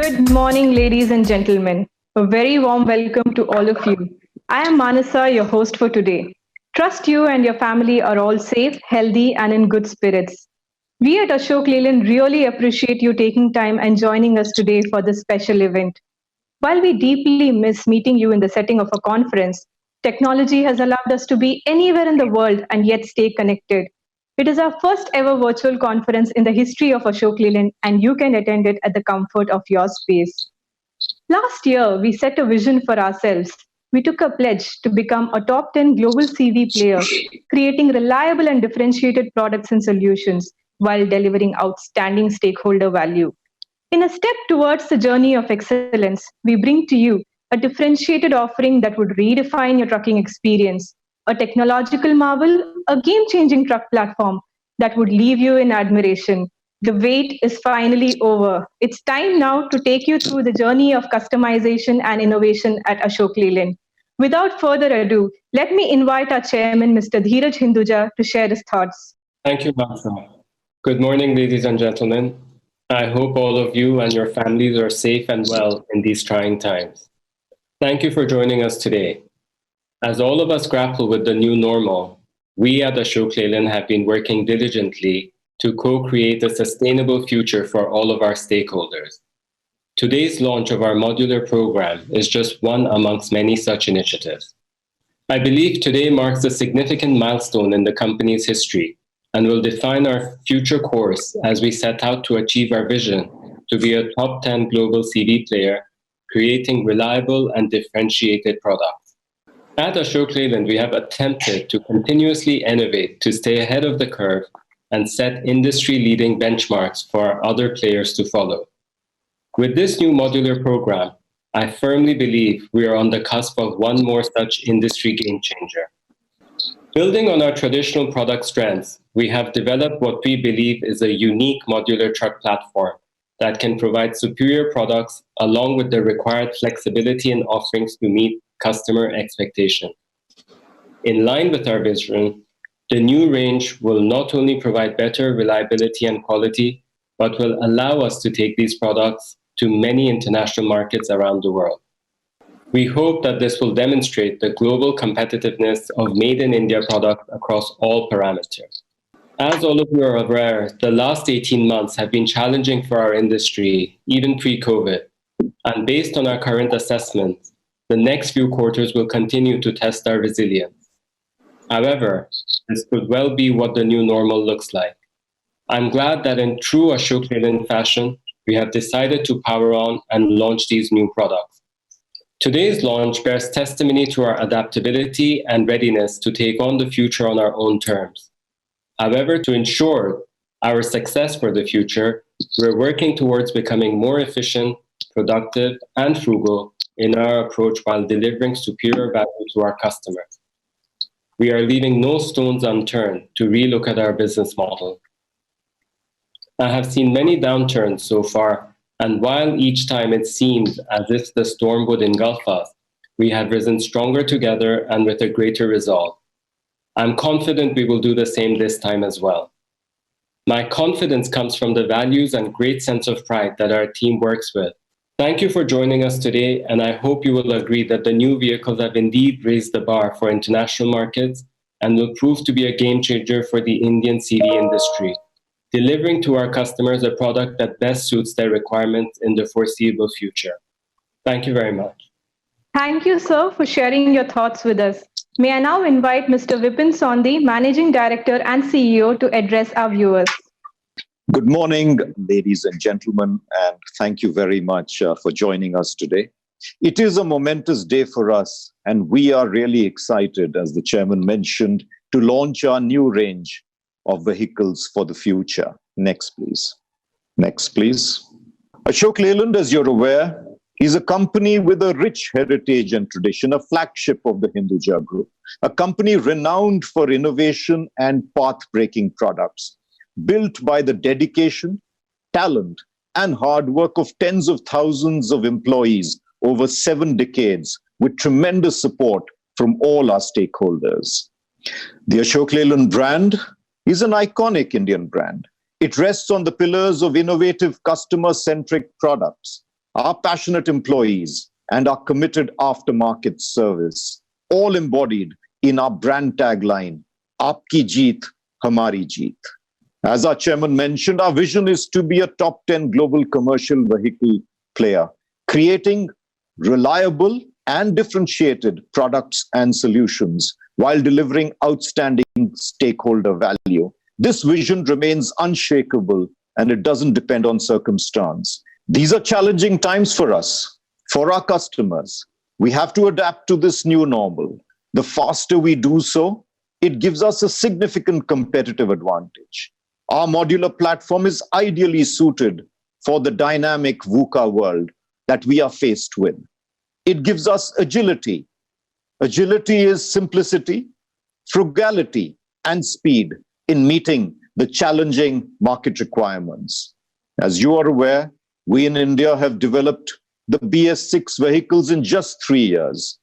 Good morning, ladies and gentlemen. A very warm welcome to all of you. I am Manasa, your host for today. Trust you and your family are all safe, healthy, and in good spirits. We at Ashok Leyland really appreciate you taking time and joining us today for this special event. While we deeply miss meeting you in the setting of a conference, technology has allowed us to be anywhere in the world and yet stay connected. It is our first ever virtual conference in the history of Ashok Leyland, and you can attend it at the comfort of your space. Last year, we set a vision for ourselves. We took a pledge to become a top 10 global CV player, creating reliable and differentiated products and solutions while delivering outstanding stakeholder value. In a step towards the journey of excellence, we bring to you a differentiated offering that would redefine your trucking experience, a technological marvel, a game changing truck platform that would leave you in admiration. The wait is finally over. It's time now to take you through the journey of customization and innovation at Ashok Leyland. Without further ado, let me invite our chairman, Mr. Dheeraj Hinduja, to share his thoughts. Thank you, Bhavsa. Good morning, ladies and gentlemen. I hope all of you and your families are safe and well in these trying times. Thank you for joining us today. As all of us grapple with the new normal, we at Ashok Leyland have been working diligently to co-create a sustainable future for all of our stakeholders. Today's launch of our modular program is just one amongst many such initiatives. I believe today marks a significant milestone in the company's history and will define our future course as we set out to achieve our vision to be a top 10 global CV player, creating reliable and differentiated products. At Ashok Leyland, we have attempted to continuously innovate to stay ahead of the curve and set industry-leading benchmarks for our other players to follow. With this new modular program, I firmly believe we are on the cusp of one more such industry game changer. Building on our traditional product strengths, we have developed what we believe is a unique modular truck platform that can provide superior products along with the required flexibility and offerings to meet customer expectations. In line with our vision, the new range will not only provide better reliability and quality, but will allow us to take these products to many international markets around the world. We hope that this will demonstrate the global competitiveness of made in India products across all parameters. As all of you are aware, the last 18 months have been challenging for our industry, even pre-COVID. And based on our current assessment, the next few quarters will continue to test our resilience. However, this could well be what the new normal looks like. I'm glad that in true Ashok Leyland fashion, we have decided to power on and launch these new products. Today's launch bears testimony to our adaptability and readiness to take on the future on our own terms. However, to ensure our success for the future, we're working towards becoming more efficient, productive, and frugal in our approach while delivering superior value to our customers. We are leaving no stones unturned to relook at our business model. I have seen many downturns so far, and while each time it seemed as if the storm would engulf us, we have risen stronger together and with a greater resolve. I'm confident we will do the same this time as well. My confidence comes from the values and great sense of pride that our team works with. Thank you for joining us today, and I hope you will agree that the new vehicles have indeed raised the bar for international markets and will prove to be a game changer for the Indian CV industry, delivering to our customers a product that best suits their requirements in the foreseeable future. Thank you very much. Thank you, sir, for sharing your thoughts with us. May I now invite Mr. Vipin Sondhi, Managing Director and CEO, to address our viewers. Good morning, ladies and gentlemen, and thank you very much for joining us today. It is a momentous day for us, and we are really excited, as the chairman mentioned, to launch our new range of vehicles for the future. Next, please. Next, please. Ashok Leyland, as you're aware, is a company with a rich heritage and tradition, a flagship of the Hinduja Group, a company renowned for innovation and path-breaking products, built by the dedication, talent, and hard work of tens of thousands of employees over 7 decades, with tremendous support from all our stakeholders. The Ashok Leyland brand is an iconic Indian brand. It rests on the pillars of innovative customer-centric products, our passionate employees, and our committed aftermarket service, all embodied in our brand tagline, Aapki Jeet, Hamari Jeet. As our chairman mentioned, our vision is to be a top 10 global commercial vehicle player, creating reliable and differentiated products and solutions while delivering outstanding stakeholder value. This vision remains unshakable, and it doesn't depend on circumstance. These are challenging times for us, for our customers. We have to adapt to this new normal. The faster we do so, it gives us a significant competitive advantage. Our modular platform is ideally suited for the dynamic VUCA world that we are faced with. It gives us agility. Agility is simplicity, frugality, and speed in meeting the challenging market requirements. As you are aware, we in India have developed the BS6 vehicles in just 3 years,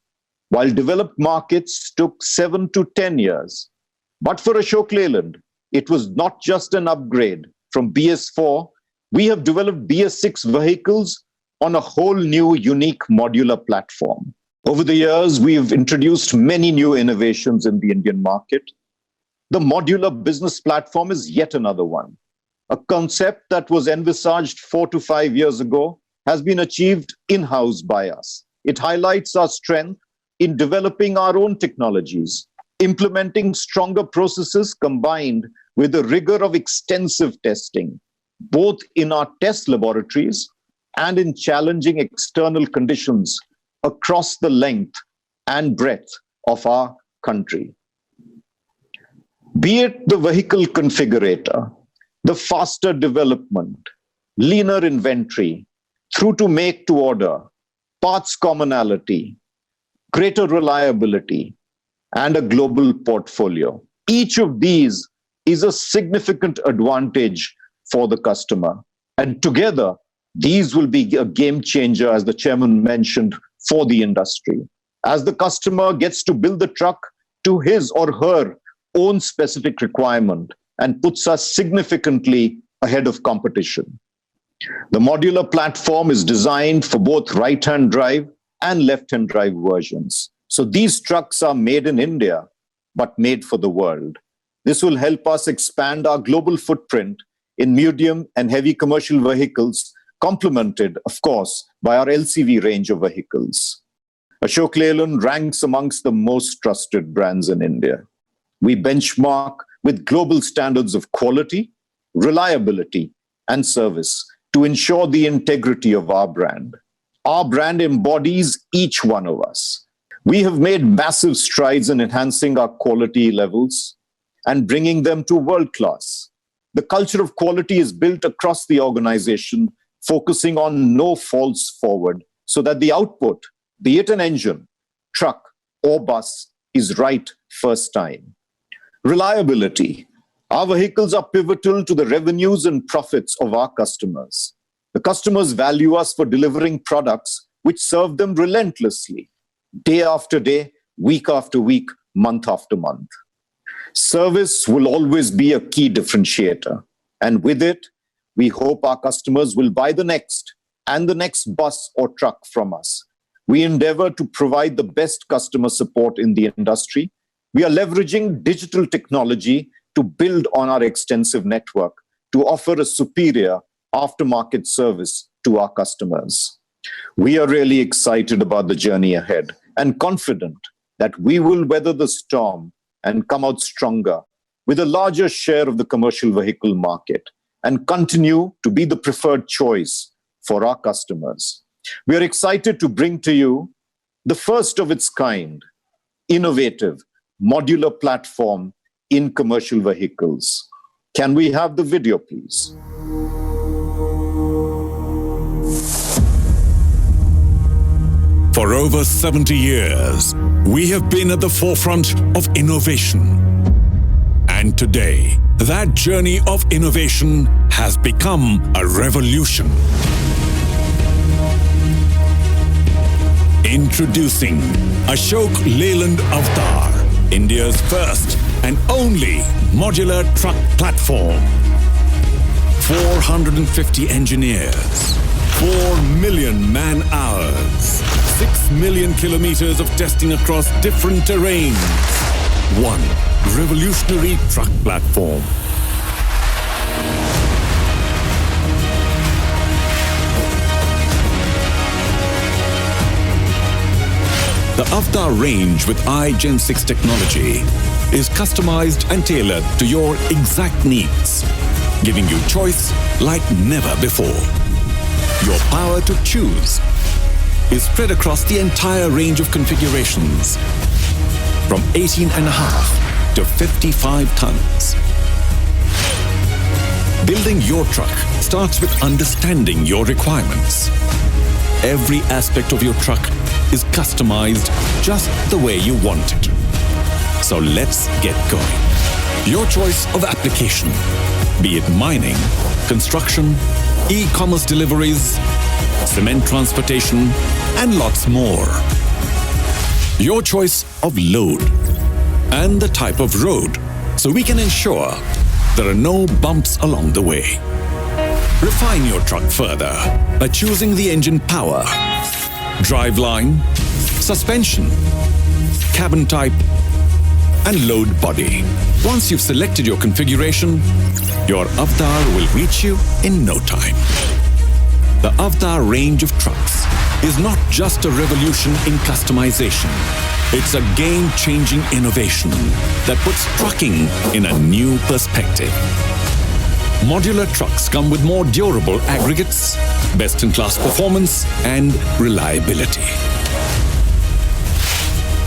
while developed markets took 7 to 10 years. But for Ashok Leyland, it was not just an upgrade from BS4. We have developed BS6 vehicles on a whole new, unique modular platform. Over the years, we have introduced many new innovations in the Indian market. The modular business platform is yet another one. A concept that was envisaged 4 to 5 years ago has been achieved in-house by us. It highlights our strength in developing our own technologies, implementing stronger processes combined with the rigor of extensive testing, both in our test laboratories and in challenging external conditions across the length and breadth of our country. Be it the vehicle configurator, the faster development, leaner inventory, through to make to order, parts commonality, greater reliability, and a global portfolio. Each of these is a significant advantage for the customer. And together, these will be a game changer, as the chairman mentioned, for the industry. As the customer gets to build the truck to his or her own specific requirement and puts us significantly ahead of competition. The modular platform is designed for both right-hand drive and left-hand drive versions. So these trucks are made in India, but made for the world. This will help us expand our global footprint in medium and heavy commercial vehicles, complemented, of course, by our LCV range of vehicles. Ashok Leyland ranks amongst the most trusted brands in India. We benchmark with global standards of quality, reliability, and service to ensure the integrity of our brand. Our brand embodies each one of us. We have made massive strides in enhancing our quality levels and bringing them to world class. The culture of quality is built across the organization, focusing on no falls forward, so that the output, be it an engine, truck, or bus, is right first time. Reliability. Our vehicles are pivotal to the revenues and profits of our customers. The customers value us for delivering products which serve them relentlessly, day after day, week after week, month after month. Service will always be a key differentiator, and with it, we hope our customers will buy the next and the next bus or truck from us. We endeavor to provide the best customer support in the industry. We are leveraging digital technology to build on our extensive network to offer a superior aftermarket service to our customers. We are really excited about the journey ahead and confident that we will weather the storm and come out stronger with a larger share of the commercial vehicle market and continue to be the preferred choice for our customers. We are excited to bring to you the first of its kind, innovative, modular platform in commercial vehicles. Can we have the video, please? For over 70 years, we have been at the forefront of innovation. And today, that journey of innovation has become a revolution. Introducing Ashok Leyland Avatar, India's first and only modular truck platform. 450 engineers, 4 million man-hours. 6 million kilometers of testing across different terrains. One revolutionary truck platform. The Avtar range with iGen 6 technology is customized and tailored to your exact needs, giving you choice like never before. Your power to choose is spread across the entire range of configurations, from 18.5 to 55 tons. Building your truck starts with understanding your requirements. Every aspect of your truck is customized just the way you want it. So let's get going. Your choice of application, be it mining, construction, e-commerce deliveries, cement transportation, and lots more. Your choice of load and the type of road, so we can ensure there are no bumps along the way. Refine your truck further by choosing the engine power, driveline, suspension, cabin type, and load body. Once you've selected your configuration, your Avtar will reach you in no time. The Avtar range of trucks is not just a revolution in customization. It's a game-changing innovation that puts trucking in a new perspective. Modular trucks come with more durable aggregates, best-in-class performance, and reliability.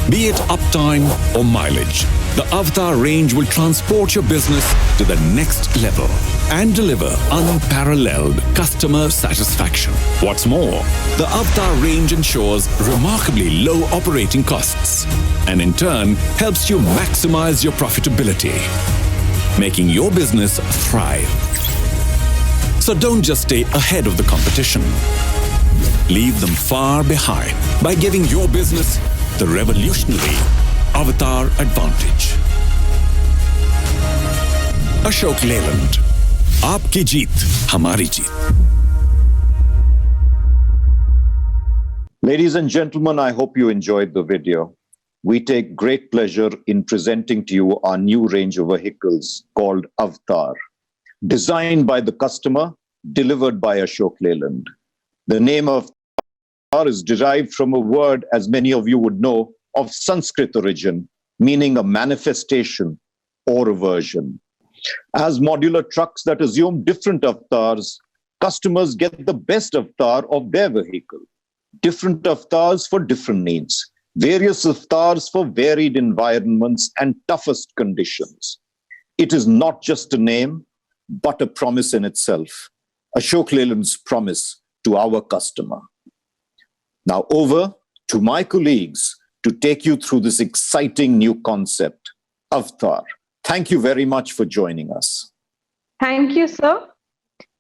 Be it uptime or mileage, the Avtar range will transport your business to the next level and deliver unparalleled customer satisfaction. What's more, the Avtar range ensures remarkably low operating costs and in turn helps you maximize your profitability, making your business thrive. So don't just stay ahead of the competition. Leave them far behind by giving your business the revolutionary Avtar advantage. Ashok Leyland. Aapki jeet, hamari jeet. Ladies and gentlemen, I hope you enjoyed the video. We take great pleasure in presenting to you our new range of vehicles called Avtar, designed by the customer, delivered by Ashok Leyland. The name of Avtar is derived from a word, as many of you would know, of Sanskrit origin, meaning a manifestation or a version. As modular trucks that assume different avatars, customers get the best avatar of their vehicle. Different avatars for different needs. Various avatars for varied environments and toughest conditions. It is not just a name, but a promise in itself. Ashok Leyland's promise to our customer. Now over to my colleagues to take you through this exciting new concept, Avtar. Thank you very much for joining us. Thank you, sir.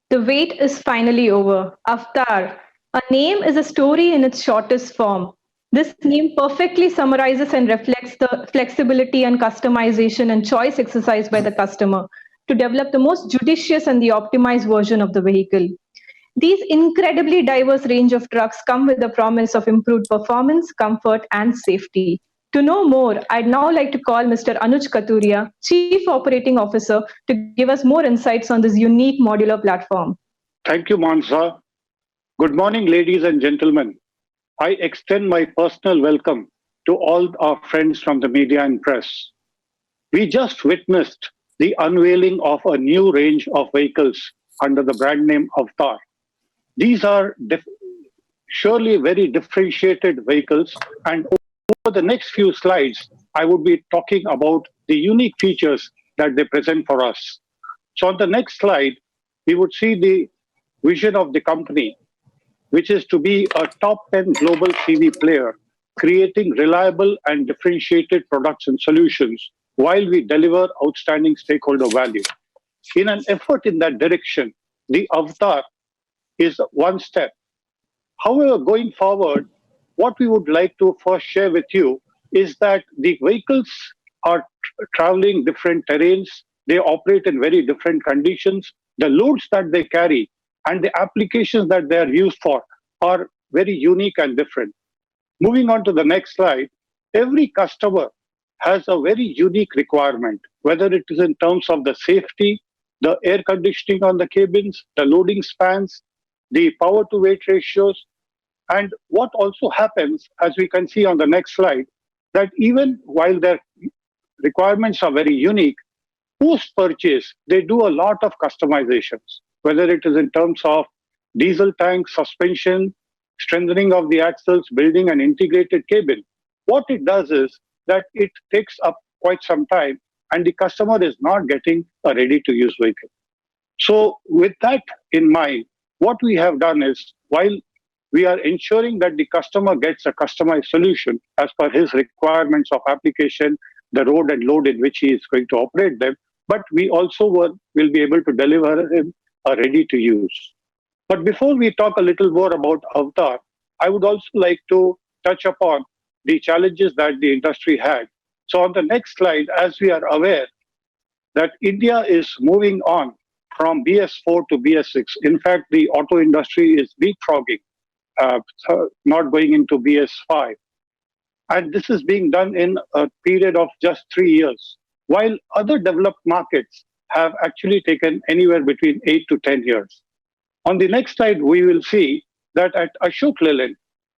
The wait is finally over. Avtar. A name is a story in its shortest form. This name perfectly summarizes and reflects the flexibility and customization and choice exercised by the customer to develop the most judicious and the optimized version of the vehicle. These incredibly diverse range of trucks come with the promise of improved performance, comfort, and safety. To know more, I'd now like to call Mr. Anuj Katuria, Chief Operating Officer, to give us more insights on this unique modular platform. Thank you, Mansa. Good morning, ladies and gentlemen. I extend my personal welcome to all our friends from the media and press. We just witnessed the unveiling of a new range of vehicles under the brand name Avtar. These are surely very differentiated vehicles, and over the next few slides, I would be talking about the unique features that they present for us. So on the next slide, we would see the vision of the company, which is to be a top 10 global CV player, creating reliable and differentiated products and solutions while we deliver outstanding stakeholder value. In an effort in that direction, the Avtar is one step. However, going forward, what we would like to first share with you is that the vehicles are traveling different terrains, they operate in very different conditions, the loads that they carry and the applications that they are used for are very unique and different. Moving on to the next slide, every customer has a very unique requirement, whether it is in terms of the safety, the air conditioning on the cabins, the loading spans, the power to weight ratios. And what also happens, as we can see on the next slide, that even while their requirements are very unique, post purchase, they do a lot of customizations, whether it is in terms of diesel tank, suspension, strengthening of the axles, building an integrated cabin. What it does is that it takes up quite some time and the customer is not getting a ready to use vehicle. So, with that in mind, what we have done is while we are ensuring that the customer gets a customized solution as per his requirements of application, the road and load in which he is going to operate them, but we also will be able to deliver him a ready to use. But before we talk a little more about Avatar, I would also like to touch upon the challenges that the industry had. So on the next slide, as we are aware that India is moving on from BS4 to BS6. In fact, the auto industry is leapfrogging, not going into BS5. And this is being done in a period of just 3 years, while other developed markets have actually taken anywhere between 8 to 10 years. On the next slide, we will see that at Ashok Leyland,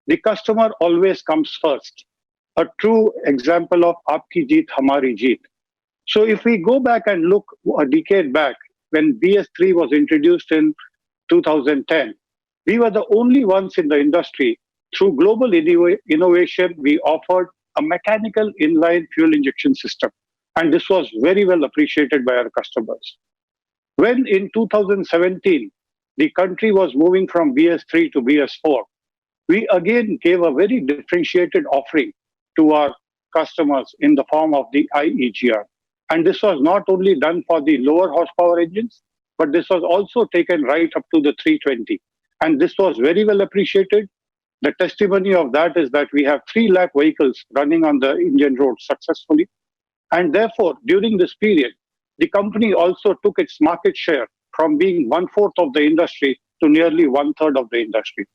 the customer always comes first, a true example of Aapki Jeet, Hamari Jeet. So if we go back and look a decade back, when BS3 was introduced in 2010, we were the only ones in the industry. Through global innovation, we offered a mechanical inline fuel injection system. And this was very well appreciated by our customers. When in 2017, the country was moving from BS3 to BS4, we again gave a very differentiated offering to our customers in the form of the iEGR. And this was not only done for the lower horsepower engines, but this was also taken right up to the 320. And this was very well appreciated. The testimony of that is that we have 3 lakh vehicles running on the Indian roads successfully. And therefore, during this period, the company also took its market share from being 1/4 of the industry to nearly 1/3 of the industry.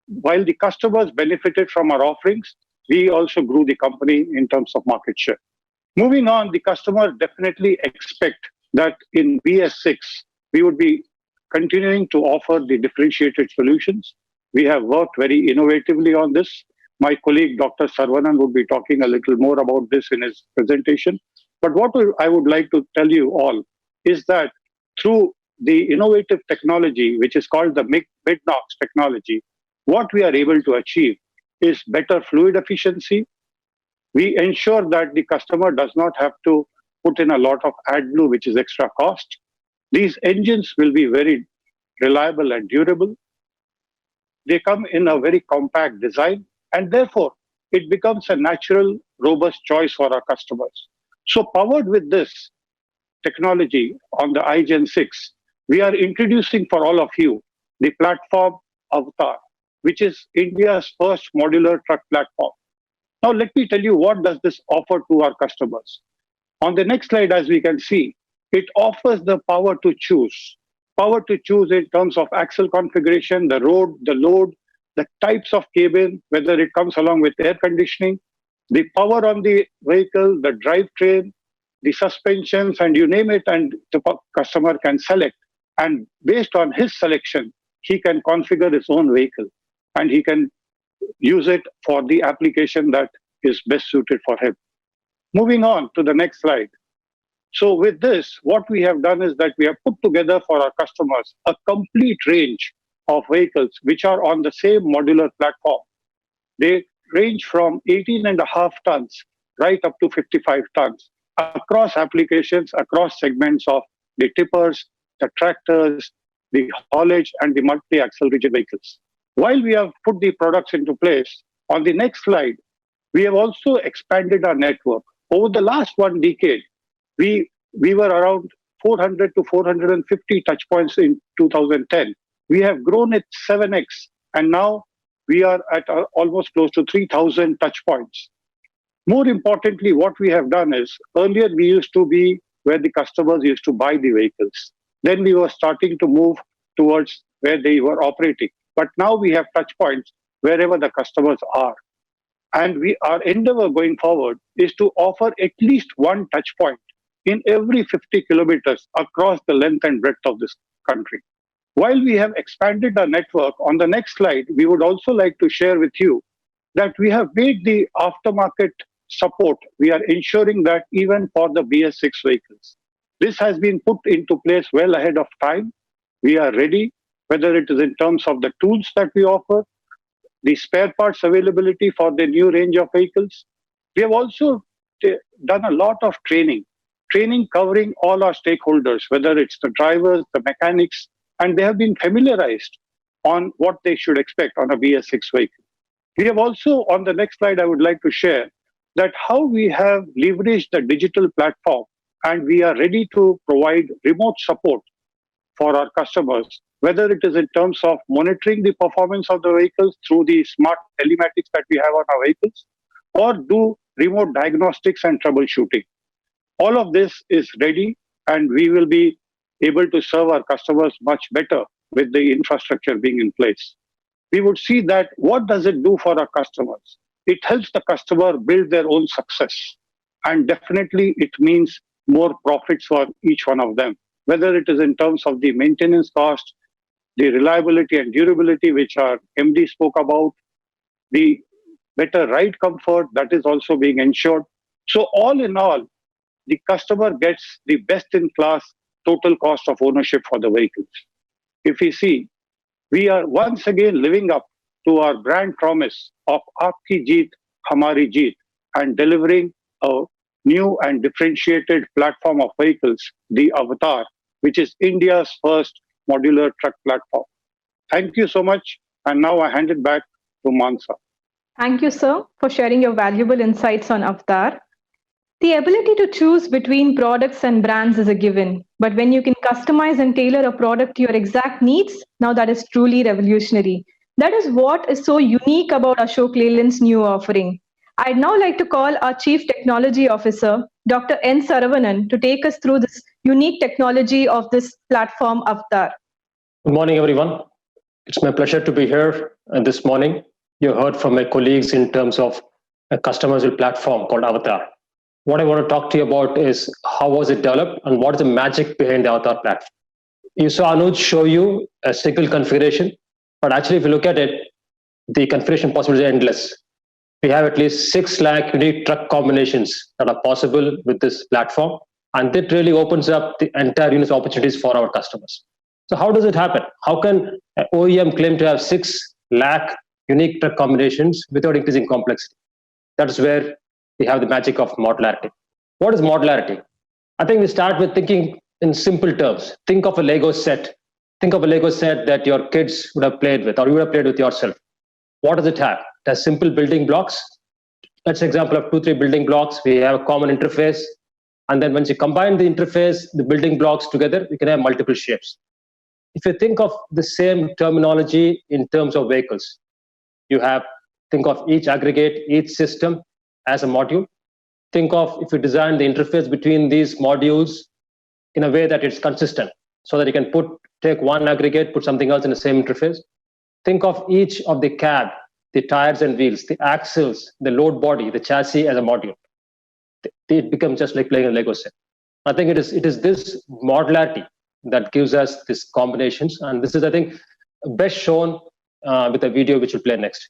While the customers benefited from our offerings, we also grew the company in terms of market share. Moving on, the customer definitely expect that in BS6, we would be continuing to offer the differentiated solutions. We have worked very innovatively on this. My colleague, Dr. Saravanan, would be talking a little more about this in his presentation. But what I would like to tell you all is that through the innovative technology, which is called the Mid-NOx technology, what we are able to achieve is better fluid efficiency. We ensure that the customer does not have to put in a lot of AdBlue, which is extra cost. These engines will be very reliable and durable. They come in a very compact design, and therefore it becomes a natural, robust choice for our customers. So powered with this technology on the iGen 6, we are introducing for all of you the platform Avatar, which is India's first modular truck platform. Now let me tell you what does this offer to our customers. On the next slide, as we can see, it offers the power to choose. Power to choose in terms of axle configuration, the road, the load, the types of cabin, whether it comes along with air conditioning, the power on the vehicle, the drivetrain, the suspensions, and you name it, and the customer can select. And based on his selection, he can configure his own vehicle and he can use it for the application that is best suited for him. Moving on to the next slide. So with this, what we have done is that we have put together for our customers a complete range of vehicles which are on the same modular platform. They range from 18.5 tons right up to 55 tons across applications, across segments of the tippers, the tractors, the haulage, and the multi-axle rigid vehicles. While we have put the products into place, on the next slide, we have also expanded our network. Over the last 1 decade, we were around 400 to 450 touch points in 2010. We have grown it 7x, and now we are at almost close to 3,000 touch points. More importantly, what we have done is, earlier we used to be where the customers used to buy the vehicles. Then we were starting to move towards where they were operating. But now we have touch points wherever the customers are. And our endeavor going forward is to offer at least one touch point in every 50 kilometers across the length and breadth of this country. While we have expanded our network, on the next slide, we would also like to share with you that we have made the aftermarket support. We are ensuring that even for the BS6 vehicles. This has been put into place well ahead of time. We are ready, whether it is in terms of the tools that we offer, the spare parts availability for the new range of vehicles. We have also done a lot of training covering all our stakeholders, whether it's the drivers, the mechanics, and they have been familiarized on what they should expect on a BS6 vehicle. We have also, on the next slide, I would like to share that how we have leveraged the digital platform and we are ready to provide remote support for our customers, whether it is in terms of monitoring the performance of the vehicles through the smart telematics that we have on our vehicles, or do remote diagnostics and troubleshooting. All of this is ready, and we will be able to serve our customers much better with the infrastructure being in place. We would see that what does it do for our customers? It helps the customer build their own success. And definitely it means more profits for each one of them, whether it is in terms of the maintenance cost, the reliability and durability, which our MD spoke about, the better ride comfort that is also being ensured. So all in all, the customer gets the best in class total cost of ownership for the vehicles. If we see, we are once again living up to our brand promise of Aapki Jeet, Hamari Jeet, and delivering a new and differentiated platform of vehicles, the Avatar, which is India's first modular truck platform. Thank you so much. And now I hand it back to Mansa. Thank you, sir, for sharing your valuable insights on Avatar. The ability to choose between products and brands is a given, but when you can customize and tailor a product to your exact needs, now that is truly revolutionary. That is what is so unique about Ashok Leyland's new offering. I'd now like to call our Chief Technology Officer, Dr. N. Saravanan, to take us through this unique technology of this platform, Avatar. Good morning, everyone. It's my pleasure to be here this morning. You heard from my colleagues in terms of a customizable platform called Avatar. What I want to talk to you about is how was it developed and what is the magic behind the Avatar platform. You saw Anuj show you a single configuration, but actually if you look at it, the configuration possibilities are endless. We have at least 6 lakh unique truck combinations that are possible with this platform, and that really opens up the entire universe of opportunities for our customers. So how does it happen? How can an OEM claim to have 6 lakh unique truck combinations without increasing complexity? That's where we have the magic of modularity. What is modularity? I think we start with thinking in simple terms. Think of a Lego set. Think of a Lego set that your kids would have played with, or you would have played with yourself. What does it have? It has simple building blocks. Let's say example of 2-3 building blocks. We have a common interface. And then once you combine the interface, the building blocks together, you can have multiple shapes. If you think of the same terminology in terms of vehicles, think of each aggregate, each system as a module. Think of if you design the interface between these modules in a way that it's consistent, so that you can take one aggregate, put something else in the same interface. Think of each of the cab, the tires and wheels, the axles, the load body, the chassis as a module. It becomes just like playing a Lego set. I think it is this modularity that gives us these combinations, and this is, I think, best shown with a video which will play next.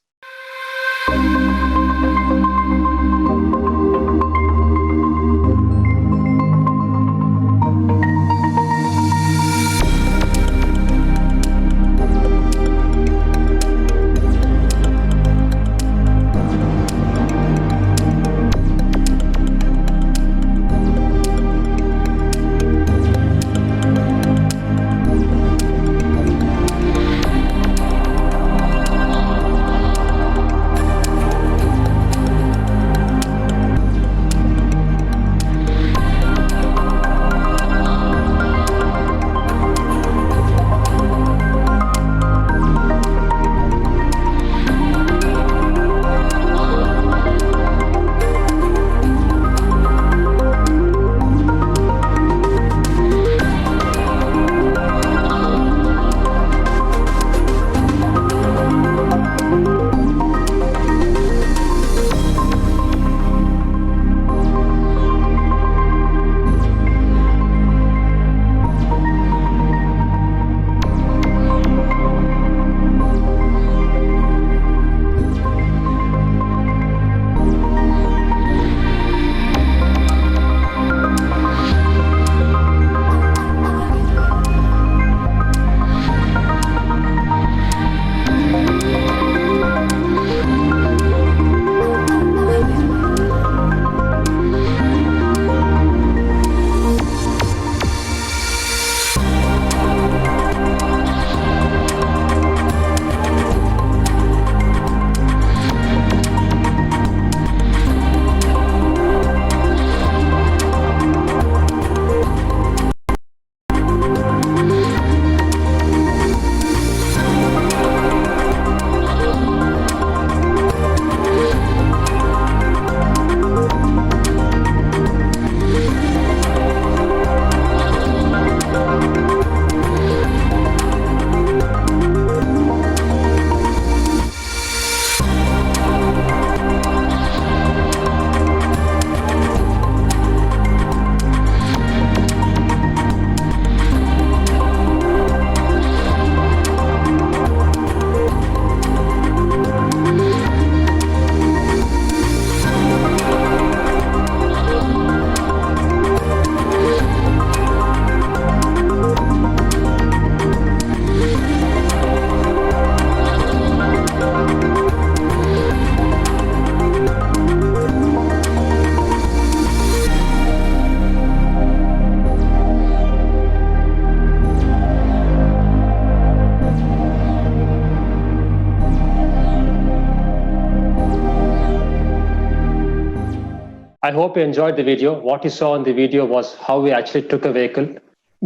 I hope you enjoyed the video. What you saw in the video was how we actually took a vehicle,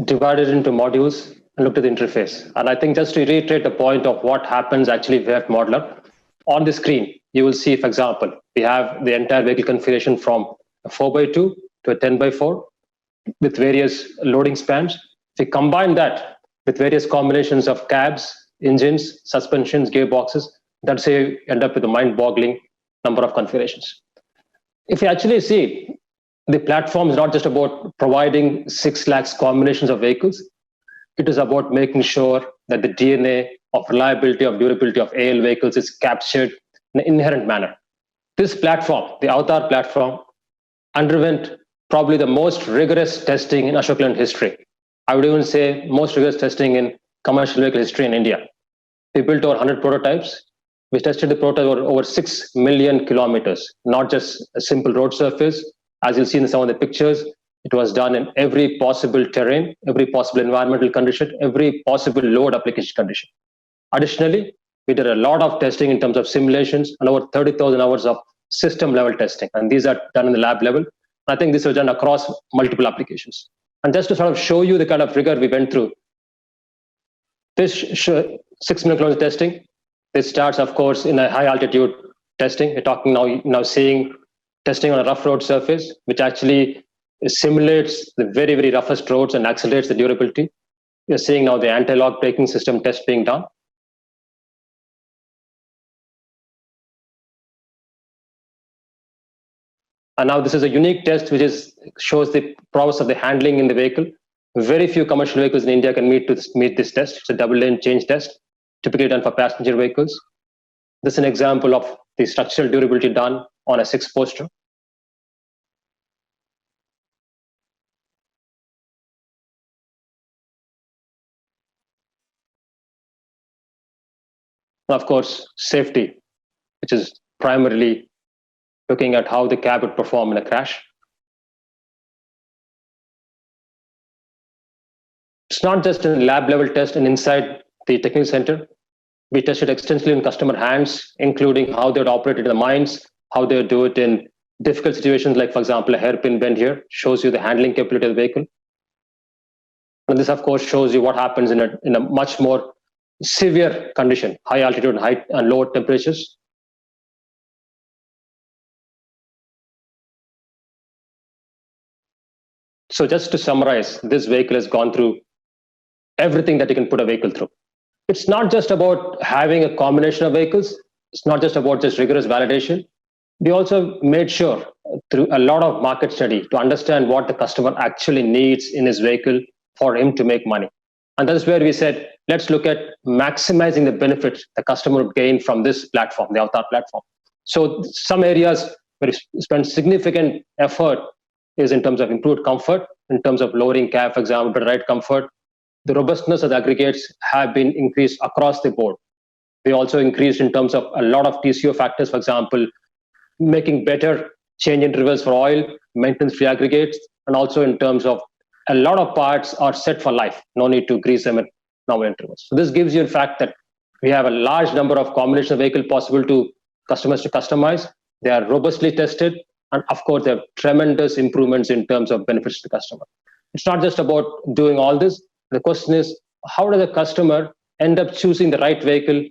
divided it into modules, and looked at the interface. And I think just to reiterate the point of what happens actually with Modeler, on the screen, you will see, for example, we have the entire vehicle configuration from a 4x2 to a 10x4 with various loading spans. If we combine that with various combinations of cabs, engines, suspensions, gearboxes, that's how you end up with a mind-boggling number of configurations. If you actually see, the platform is not just about providing 6 lakhs combinations of vehicles. It is about making sure that the DNA of reliability, of durability of AL vehicles is captured in an inherent manner. This platform, the Avatar platform, underwent probably the most rigorous testing in Ashok Leyland history. I would even say most rigorous testing in commercial vehicle history in India. We built over 100 prototypes. We tested the prototype over 6 million kilometers, not just a simple road surface. As you'll see in some of the pictures, it was done in every possible terrain, every possible environmental condition, every possible load application condition. Additionally, we did a lot of testing in terms of simulations and over 30,000 hours of system level testing. And these are done in the lab level. I think this was done across multiple applications. And just to sort of show you the kind of rigor we went through, this 6 million kilometers testing, this starts, of course, in a high altitude testing. We're talking now seeing testing on a rough road surface, which actually simulates the very, very roughest roads and accelerates the durability. We're seeing now the anti-lock braking system test being done. And now this is a unique test which shows the prowess of the handling in the vehicle. Very few commercial vehicles in India can meet this test. It's a double lane change test, typically done for passenger vehicles. This is an example of the structural durability done on a 6-poster. Of course, safety, which is primarily looking at how the cab would perform in a crash. It's not just a lab level test and inside the technical center. We tested extensively in customer hands, including how they would operate in the mines, how they would do it in difficult situations, like, for example, a hairpin bend here shows you the handling capability of the vehicle. And this, of course, shows you what happens in a much more severe condition, high altitude and high and low temperatures. So just to summarize, this vehicle has gone through everything that you can put a vehicle through. It's not just about having a combination of vehicles. It's not just about just rigorous validation. We also made sure through a lot of market study to understand what the customer actually needs in his vehicle for him to make money. And that is where we said, let's look at maximizing the benefits the customer would gain from this platform, the Avatar platform. So some areas where we spend significant effort is in terms of improved comfort, in terms of lowering cab, for example, better ride comfort. The robustness of the aggregates have been increased across the board. We also increased in terms of a lot of TCO factors, for example, making better change intervals for oil, maintenance-free aggregates, and also in terms of a lot of parts are set for life. No need to grease them at normal intervals. So this gives you, in fact, that we have a large number of combination of vehicle possible to customers to customize. They are robustly tested. And of course, there are tremendous improvements in terms of benefits to the customer. It's not just about doing all this. The question is, how does the customer end up choosing the right vehicle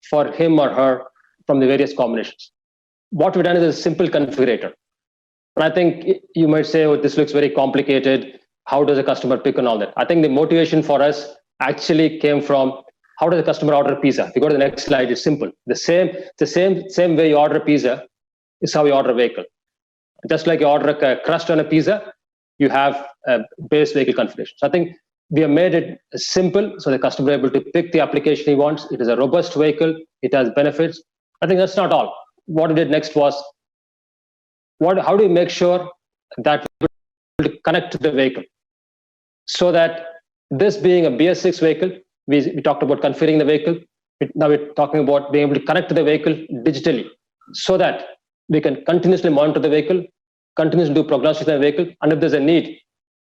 for him or her from the various combinations? What we've done is a simple configurator. And I think you might say, oh, this looks very complicated. How does a customer pick and all that? I think the motivation for us actually came from how does a customer order pizza? If you go to the next slide, it's simple. The same way you order pizza is how you order a vehicle. Just like you order a crust on a pizza, you have a base vehicle configuration. So I think we have made it simple so the customer is able to pick the application he wants. It is a robust vehicle. It has benefits. I think that's not all. What we did next was, how do we make sure that we connect to the vehicle? So that this being a BS6 vehicle, we talked about configuring the vehicle. Now we're talking about being able to connect to the vehicle digitally so that we can continuously monitor the vehicle, continuously do prognostics on the vehicle, and if there's a need,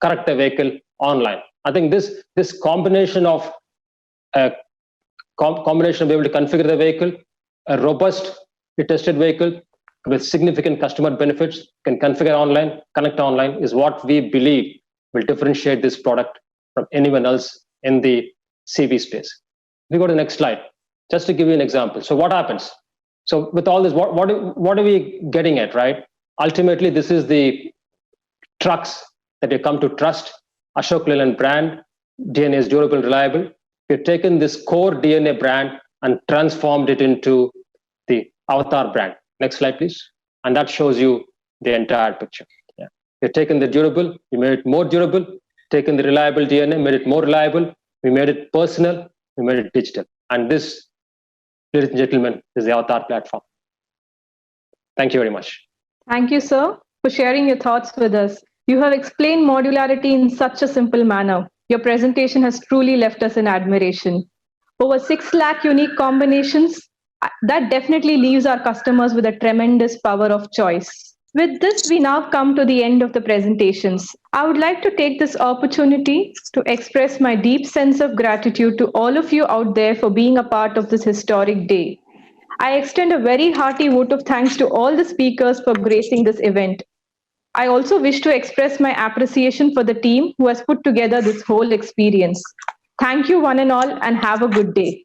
correct the vehicle online. I think this combination of being able to configure the vehicle, a robust, tested vehicle, with significant customer benefits, can configure online, connect online, is what we believe will differentiate this product from anyone else in the CV space. We go to the next slide, just to give you an example. So what happens? So with all this, what are we getting at, right? Ultimately, this is the trucks that you come to trust. Ashok Leyland brand, DNA is durable, reliable. We've taken this core DNA brand and transformed it into the Avatar brand. Next slide, please. And that shows you the entire picture. Yeah. We've taken the durable, we made it more durable, taken the reliable DNA, made it more reliable, we made it personal, we made it digital. And this, ladies and gentlemen, is the Avatar platform. Thank you very much. Thank you, sir, for sharing your thoughts with us. You have explained modularity in such a simple manner. Your presentation has truly left us in admiration. Over 6 lakh unique combinations, that definitely leaves our customers with a tremendous power of choice. With this, we now come to the end of the presentations. I would like to take this opportunity to express my deep sense of gratitude to all of you out there for being a part of this historic day. I extend a very hearty vote of thanks to all the speakers for gracing this event. I also wish to express my appreciation for the team who has put together this whole experience. Thank you one and all, and have a good day.